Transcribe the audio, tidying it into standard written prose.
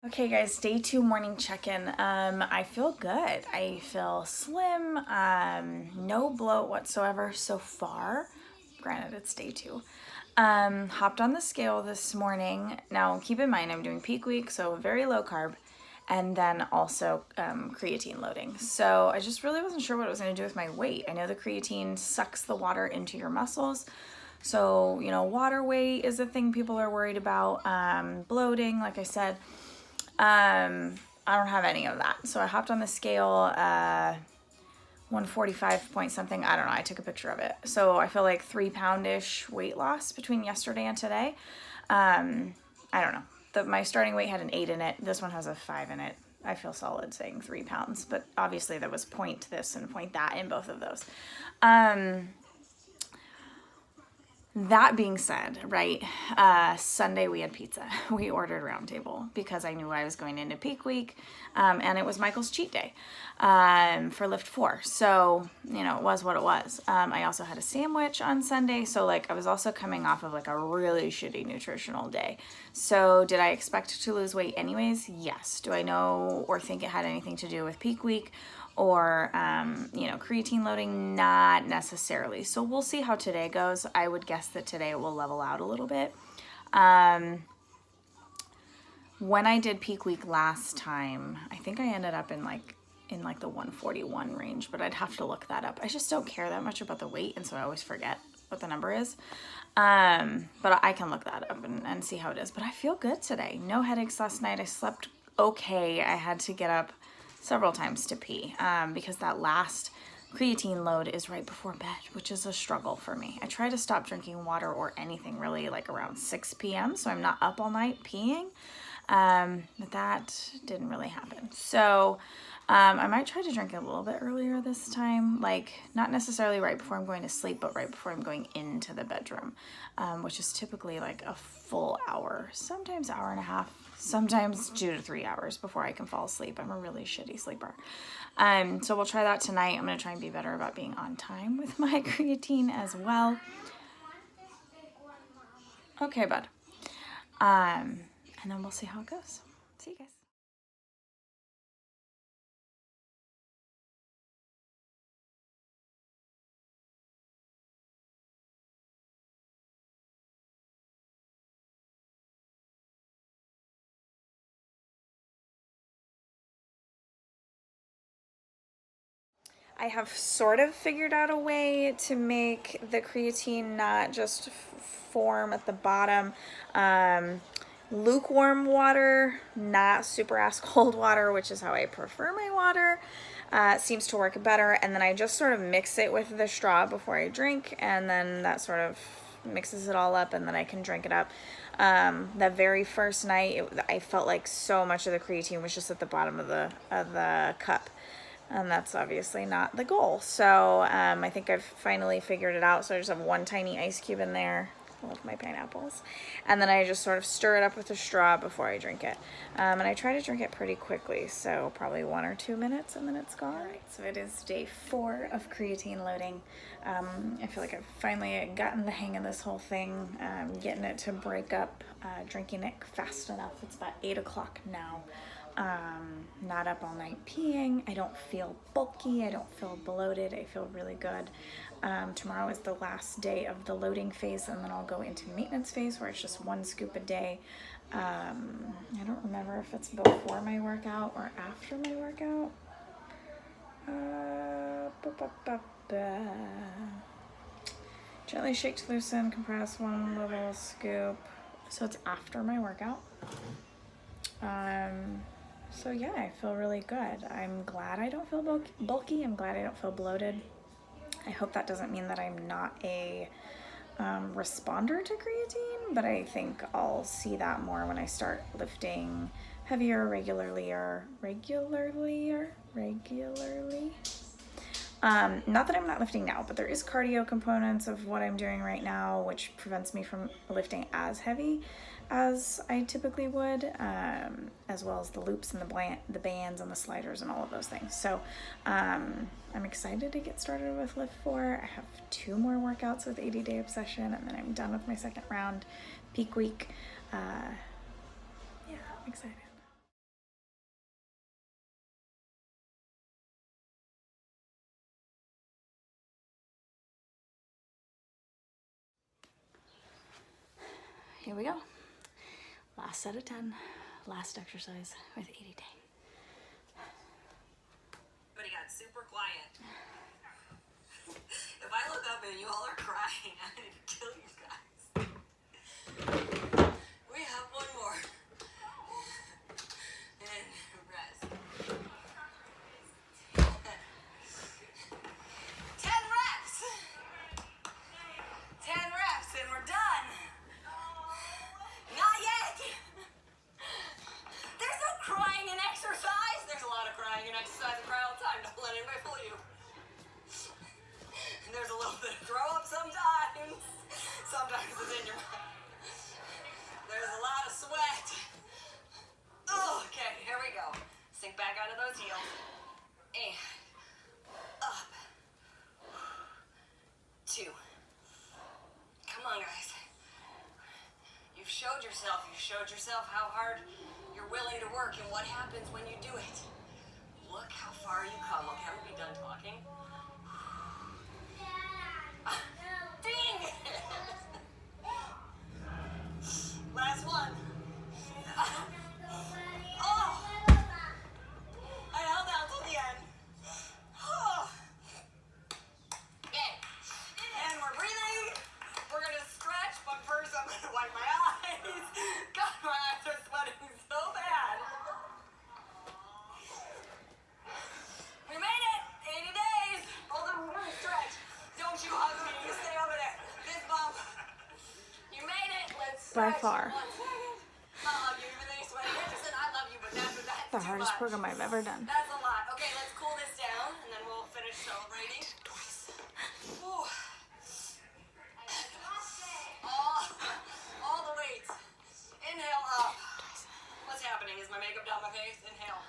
Okay guys, day 2 morning check-in. I feel good. I feel slim, no bloat whatsoever so far. Granted, it's day 2. Hopped on the scale this morning. Now keep in mind I'm doing peak week, so very low carb, and then also creatine loading. So I just really wasn't sure what it was going to do with my weight. I know the creatine sucks the water into your muscles. So, water weight is a thing people are worried about. Bloating, like I said. I don't have any of that. So I hopped on the scale, 145 point something. I don't know. I took a picture of it. So I feel like 3-pound-ish weight loss between yesterday and today. I don't know. My starting weight had an 8 in it. This one has a 5 in it. I feel solid saying 3 pounds, but obviously there was point this and point that in both of those. That being said, right, Sunday we had pizza. We ordered Round Table because I knew I was going into peak week, and it was Michael's cheat day for Lift 4. So, it was what it was. I also had a sandwich on Sunday, so I was also coming off of a really shitty nutritional day. So did I expect to lose weight anyways? Yes. Do I know or think it had anything to do with peak week? Or, creatine loading? Not necessarily. So we'll see how today goes. I would guess that today it will level out a little bit. When I did peak week last time, I think I ended up in the 141 range, but I'd have to look that up. I just don't care that much about the weight, and so I always forget what the number is. But I can look that up and see how it is. But I feel good today. No headaches last night. I slept okay. I had to get up several times to pee because that last creatine load is right before bed, which is a struggle for me. I try to stop drinking water or anything really around 6 p.m. so I'm not up all night peeing, but that didn't really happen. So I might try to drink a little bit earlier this time, not necessarily right before I'm going to sleep, but right before I'm going into the bedroom, which is typically a full hour, sometimes hour and a half, sometimes 2 to 3 hours before I can fall asleep. I'm a really shitty sleeper. So we'll try that tonight. I'm going to try and be better about being on time with my creatine as well. Okay, bud. And then we'll see how it goes. See you guys. I have sort of figured out a way to make the creatine not just form at the bottom. Lukewarm water, not super ass cold water, which is how I prefer my water, seems to work better. And then I just sort of mix it with the straw before I drink, and then that sort of mixes it all up, and then I can drink it up. The very first night, I felt like so much of the creatine was just at the bottom of the cup. And that's obviously not the goal. So I think I've finally figured it out. So I just have one tiny ice cube in there. I love my pineapples. And then I just sort of stir it up with a straw before I drink it. And I try to drink it pretty quickly. So probably 1 or 2 minutes and then it's gone. All right, so it is day 4 of creatine loading. I feel like I've finally gotten the hang of this whole thing. Getting it to break up, drinking it fast enough. It's about 8 o'clock now. Not up all night peeing. I don't feel bulky. I don't feel bloated. I feel really good. Tomorrow is the last day of the loading phase, and then I'll go into maintenance phase where it's just 1 scoop a day. I don't remember if it's before my workout or after my workout. Gently shake to loosen, compress 1 little scoop. So it's after my workout. So yeah, I feel really good. I'm glad I don't feel bulky. I'm glad I don't feel bloated. I hope that doesn't mean that I'm not a responder to creatine, but I think I'll see that more when I start lifting heavier regularly. Not that I'm not lifting now, but there is cardio components of what I'm doing right now, which prevents me from lifting as heavy as I typically would, as well as the loops and the bands and the sliders and all of those things. So I'm excited to get started with Lift 4. I have 2 more workouts with 80 Day Obsession, and then I'm done with my second round peak week. Yeah, I'm excited. Here we go. Last set of 10, last exercise with 80 day. But he got super quiet. If I look up and you all are crying, I'm going to kill you guys. We have one more. And rest. 10 reps! 10 reps and we're done. Not yet! There's no crying in exercise. There's a lot of crying in exercise. I cry all the time. Don't let anybody fool you. And there's a little bit of throw up sometimes. Sometimes it's in your mouth. There's a lot of sweat. Oh, okay, here we go. Sink back onto those heels. And up. 2. Come on, guys. You've showed yourself how hard you're willing to work and what happens when you do it. Look how far you come. Okay, I'm gonna be done talking. Ding! Last one. Oh! I held out till the end. Oh. Okay. And we're breathing. We're gonna stretch, but first I'm gonna wipe my eyes. God, my eyes are sweating so bad. We made it! 80 days! Hold on, we're gonna stretch. Don't you hug me, you stay over there. This bump. You made it, let's stretch. By far. 1 second. I'll hug you even though you're sweating. Anderson, I love you, but that's The too hardest much. program I've ever done. That's a lot. Okay, let's cool this down, and then we'll finish celebrating. Twice. Whew. All the weights. Inhale up. What's happening? Is my makeup down my face? Inhale.